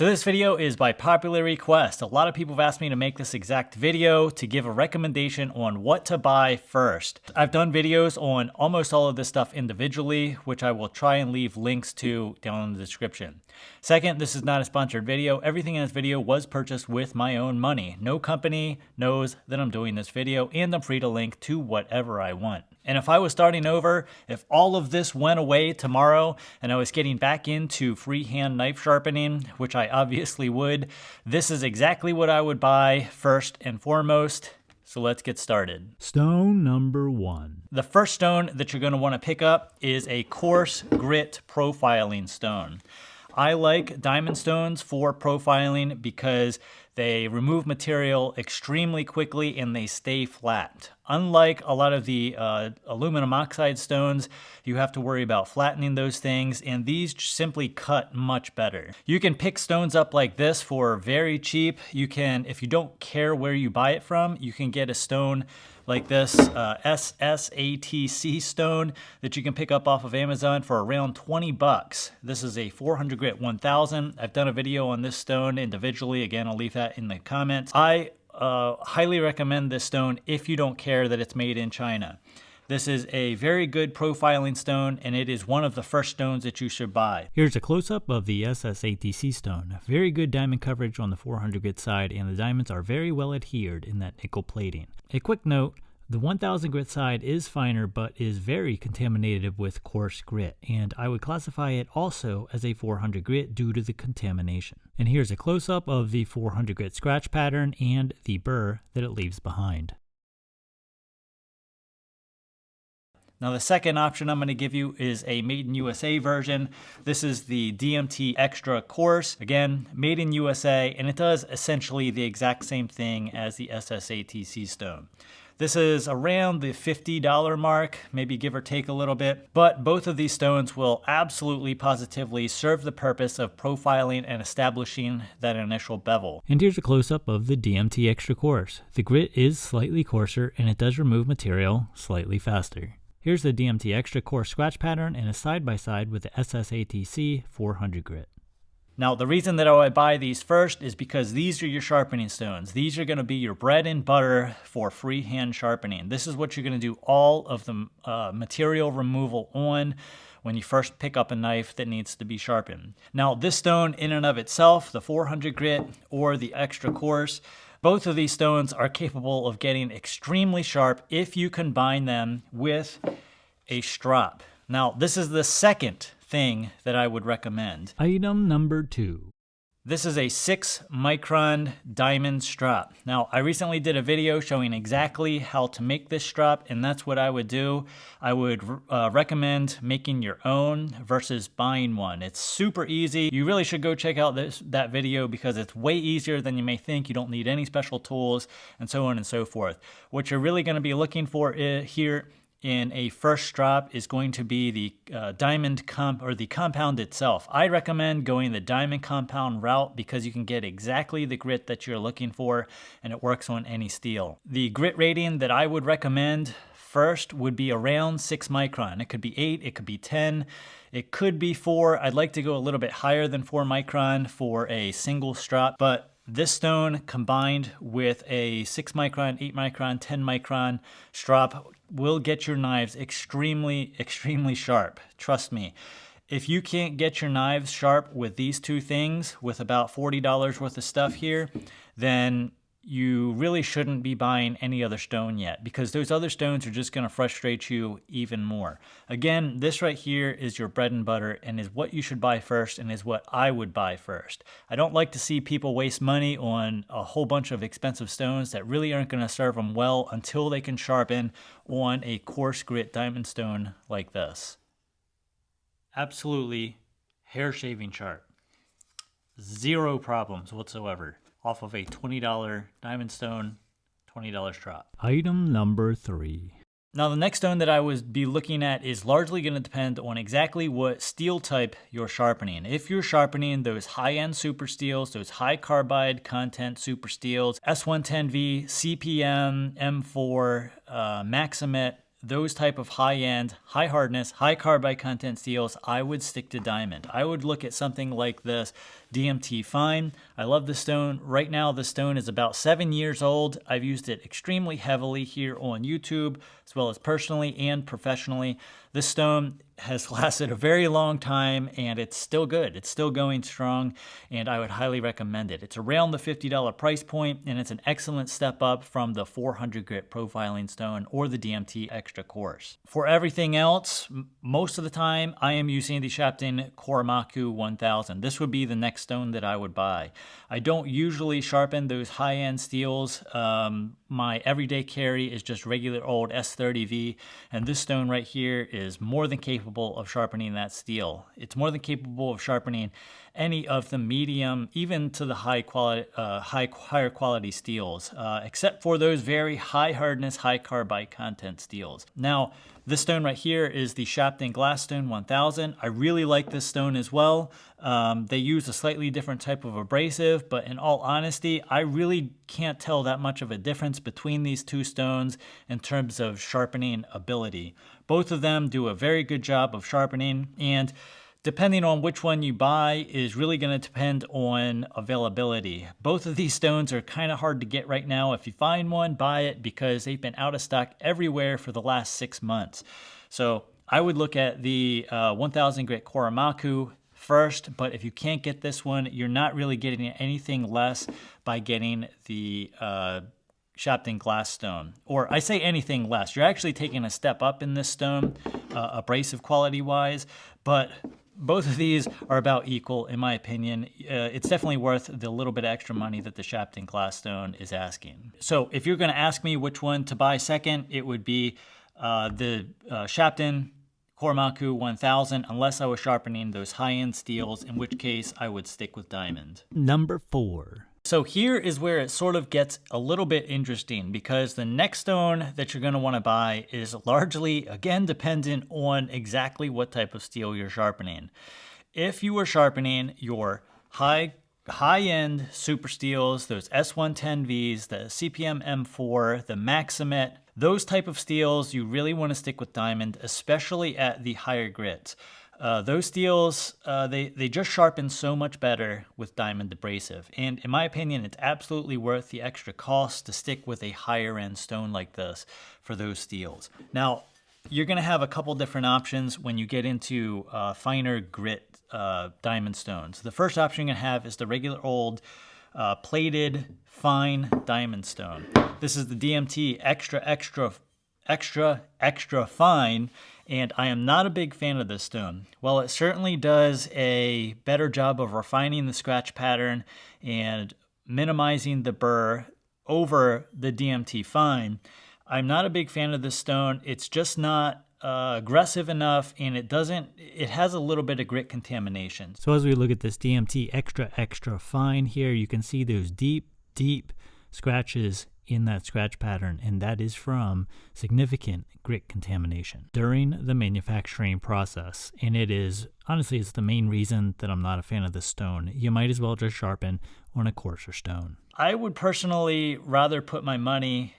So this video is by popular request. A lot of people have asked me to make this exact video to give a recommendation on what to buy first. I've done videos on almost all of this stuff individually, which I will try and leave links to down in the description. Second, this is not a sponsored video. Everything in this video was purchased with my own money. No company knows that I'm doing this video, and I'm free to link to whatever I want. And if I was starting over, if all of this went away tomorrow and I was getting back into freehand knife sharpening, which I obviously would, this is exactly what I would buy first and foremost. So let's get started. Stone number 1. The first stone that you're going to want to pick up is a coarse grit profiling stone. I like diamond stones for profiling because they remove material extremely quickly and they stay flat. Unlike a lot of the aluminum oxide stones, you have to worry about flattening those things, and these simply cut much better. You can pick stones up like this for very cheap. You can, if you don't care where you buy it from, you can get a stone like this SATC stone that you can pick up off of Amazon for around 20 bucks. This is a 400 grit 1000. I've done a video on this stone individually. Again, I'll leave that in the comments. I highly recommend this stone if you don't care that it's made in China. This is a very good profiling stone, and it is one of the first stones that you should buy. Here's a close-up of the SATC stone. Very good diamond coverage on the 400 grit side, and the diamonds are very well adhered in that nickel plating. A quick note, the 1000 grit side is finer but is very contaminated with coarse grit, and I would classify it also as a 400 grit due to the contamination. And here's a close-up of the 400 grit scratch pattern and the burr that it leaves behind. Now the second option I'm going to give you is a made in USA version. This is the DMT Extra Coarse. Again, made in USA, and it does essentially the exact same thing as the SATC stone. This is around the $50 mark, maybe give or take a little bit, but both of these stones will absolutely positively serve the purpose of profiling and establishing that initial bevel. And here's a close-up of the DMT Extra Coarse. The grit is slightly coarser and it does remove material slightly faster. Here's the DMT Extra Coarse scratch pattern and a side-by-side with the SATC 400 grit. Now, the reason that I would buy these first is because these are your sharpening stones. These are going to be your bread and butter for freehand sharpening. This is what you're going to do all of the material removal on when you first pick up a knife that needs to be sharpened. Now, this stone in and of itself, the 400 grit or the extra coarse, both of these stones are capable of getting extremely sharp if you combine them with a strop. Now, this is the second thing that I would recommend. Item number 2. This is a 6 micron diamond strop. Now, I recently did a video showing exactly how to make this strop, and that's what I would do. I would recommend making your own versus buying one. It's super easy. You really should go check out that video because it's way easier than you may think. You don't need any special tools and so on and so forth. What you're really going to be looking for here in a first strop is going to be the the compound itself. I recommend going the diamond compound route because you can get exactly the grit that you're looking for, and it works on any steel. The grit rating that I would recommend first would be around 6 micron. It could be 8, it could be 10, it could be 4. I'd like to go a little bit higher than 4 micron for a single strop, but this stone combined with a 6 micron, 8 micron, 10 micron strop will get your knives extremely, extremely sharp. Trust me. If you can't get your knives sharp with these two things, with about $40 worth of stuff here, then you really shouldn't be buying any other stone yet, because those other stones are just going to frustrate you even more. Again, this right here is your bread and butter and is what you should buy first and is what I would buy first. I don't like to see people waste money on a whole bunch of expensive stones that really aren't going to serve them well until they can sharpen on a coarse grit diamond stone like this. Absolutely hair shaving sharp. Zero problems whatsoever. Off of a $20 diamond stone, $20 strop. Item number 3. Now the next stone that I would be looking at is largely going to depend on exactly what steel type you're sharpening. If you're sharpening those high-end super steels, those high carbide content super steels, S110V, CPM, M4, Maximet, those type of high-end, high hardness, high carbide content steels, I would stick to diamond. I would look at something like this DMT Fine. I love the stone. Right now, the stone is about 7 years old. I've used it extremely heavily here on YouTube, as well as personally and professionally. This stone has lasted a very long time, and it's still good. It's still going strong, and I would highly recommend it. It's around the $50 price point, and it's an excellent step up from the 400 grit profiling stone or the DMT Extra Coarse. For everything else, most of the time, I am using the Shapton Kuromaku 1000. This would be the next stone that I would buy. I don't usually sharpen those high-end steels. My everyday carry is just regular old S30V, and this stone right here is more than capable of sharpening that steel. It's more than capable of sharpening any of the medium, even to the higher quality steels, except for those very high hardness, high carbide content steels. Now, this stone right here is the Shapton Glassstone 1000. I really like this stone as well. They use a slightly different type of abrasive, but in all honesty, I really can't tell that much of a difference between these two stones in terms of sharpening ability. Both of them do a very good job of sharpening, and depending on which one you buy is really going to depend on availability. Both of these stones are kind of hard to get right now. If you find one, buy it, because they've been out of stock everywhere for the last 6 months. So I would look at the 1000 grit Kuromaku first, but if you can't get this one, you're not really getting anything less by getting the Shapton Glassstone. Or I say anything less. You're actually taking a step up in this stone, abrasive quality wise, but both of these are about equal, in my opinion. It's definitely worth the little bit of extra money that the Shapton Glassstone is asking. So if you're going to ask me which one to buy second, it would be the Shapton Kuromaku 1000, unless I was sharpening those high-end steels, in which case I would stick with diamond. Number 4. So here is where it sort of gets a little bit interesting, because the next stone that you're going to want to buy is largely, again, dependent on exactly what type of steel you're sharpening. If you are sharpening your high-end super steels, those S110Vs, the CPM M4, the Maximet, those type of steels, you really want to stick with diamond, especially at the higher grits. Those steels, they just sharpen so much better with diamond abrasive. And in my opinion, it's absolutely worth the extra cost to stick with a higher end stone like this for those steels. Now, you're going to have a couple different options when you get into finer grit diamond stones. The first option you're going to have is the regular old plated fine diamond stone. This is the DMT extra fine, and I am not a big fan of this stone. While it certainly does a better job of refining the scratch pattern and minimizing the burr over the DMT fine, I'm not a big fan of this stone. It's just not aggressive enough, and it has a little bit of grit contamination. So as we look at this DMT extra fine here, you can see those deep scratches in that scratch pattern, and that is from significant grit contamination during the manufacturing process. And it's the main reason that I'm not a fan of this stone. You might as well just sharpen on a coarser stone. I would personally rather put my money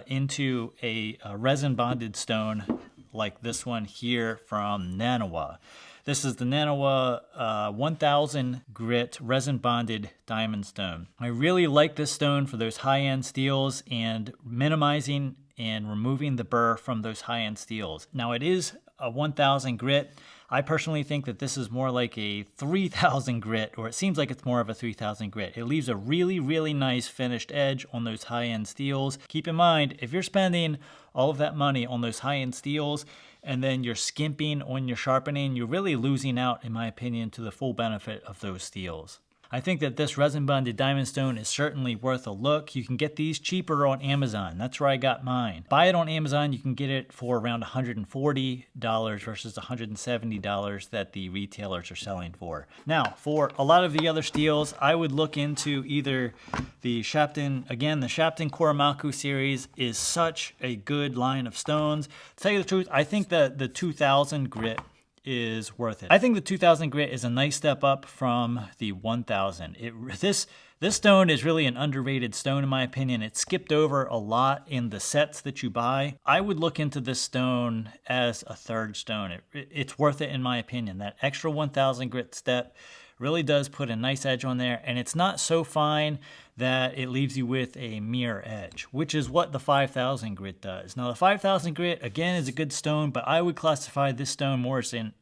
into a resin bonded stone like this one here from Naniwa. This is the Naniwa 1000 grit resin bonded diamond stone. I really like this stone for those high-end steels and minimizing and removing the burr from those high-end steels. Now, it is a 1000 grit. I personally think that this is more like a 3000 grit, or it seems like it's more of a 3000 grit. It leaves a really nice finished edge on those high-end steels. Keep in mind, if you're spending all of that money on those high-end steels and then you're skimping on your sharpening, you're really losing out, in my opinion, to the full benefit of those steels. I think that this resin bonded diamond stone is certainly worth a look. You can get these cheaper on Amazon. That's where I got mine. Buy it on Amazon. You can get it for around $140 versus $170 that the retailers are selling for. Now, for a lot of the other steels, I would look into either the Shapton, again, the Shapton Kuromaku series is such a good line of stones. To tell you the truth, I think that the 2000 grit is worth it. I think the 2000 grit is a nice step up from the 1000. This stone is really an underrated stone in my opinion. It's skipped over a lot in the sets that you buy. I would look into this stone as a third stone. It's worth it in my opinion. That extra 1000 grit step Really does put a nice edge on there, and it's not so fine that it leaves you with a mirror edge, which is what the 5000 grit does. Now the 5000 grit, again, is a good stone, but I would classify this stone more as an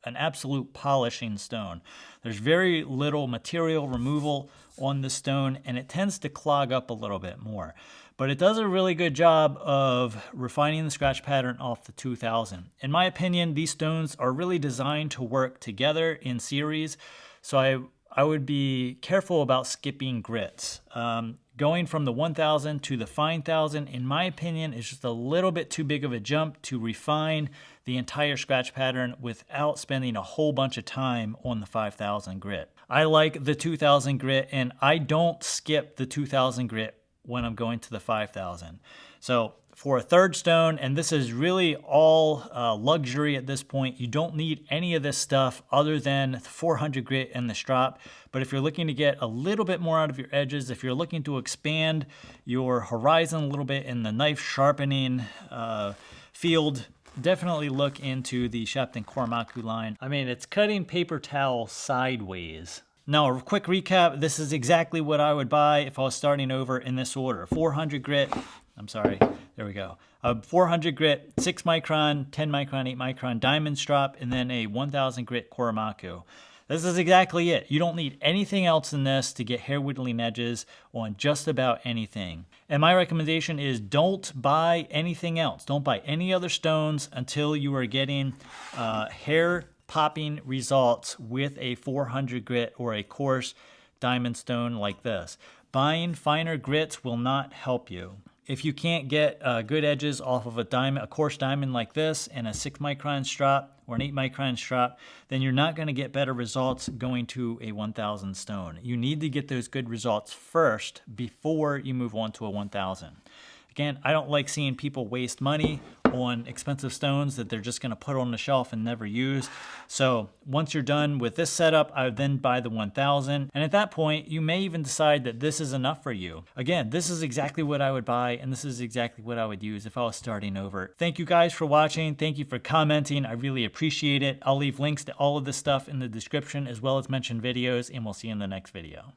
absolute polishing stone. There's very little material removal on the stone, and it tends to clog up a little bit more. But it does a really good job of refining the scratch pattern off the 2000. In my opinion, these stones are really designed to work together in series, so I would be careful about skipping grits. Going from the 1000 to the 5000, in my opinion, is just a little bit too big of a jump to refine the entire scratch pattern without spending a whole bunch of time on the 5000 grit. I like the 2000 grit, and I don't skip the 2000 grit when I'm going to the 5000. So for a third stone, and this is really all luxury at this point, you don't need any of this stuff other than the 400 grit and the strop. But if you're looking to get a little bit more out of your edges, if you're looking to expand your horizon a little bit in the knife sharpening field, definitely look into the Shapton kuromaku line. I mean, it's cutting paper towel sideways. Now, a quick recap, this is exactly what I would buy if I was starting over in this order. 400 grit, I'm sorry, there we go. 400 grit, 6 micron, 10 micron, 8 micron diamond strop, and then a 1000 grit kuromaku. This is exactly it. You don't need anything else in this to get hair whittling edges on just about anything. And my recommendation is don't buy anything else. Don't buy any other stones until you are getting hair popping results with a 400 grit or a coarse diamond stone like this. Buying finer grits will not help you. If you can't get good edges off of a coarse diamond like this and a 6 micron strop or an 8 micron strop, then you're not going to get better results going to a 1000 stone. You need to get those good results first before you move on to a 1000. Again, I don't like seeing people waste money on expensive stones that they're just going to put on the shelf and never use. So once you're done with this setup, I would then buy the 1000. And at that point, you may even decide that this is enough for you. Again, this is exactly what I would buy, and this is exactly what I would use if I was starting over. Thank you guys for watching. Thank you for commenting. I really appreciate it. I'll leave links to all of this stuff in the description as well as mentioned videos, and we'll see you in the next video.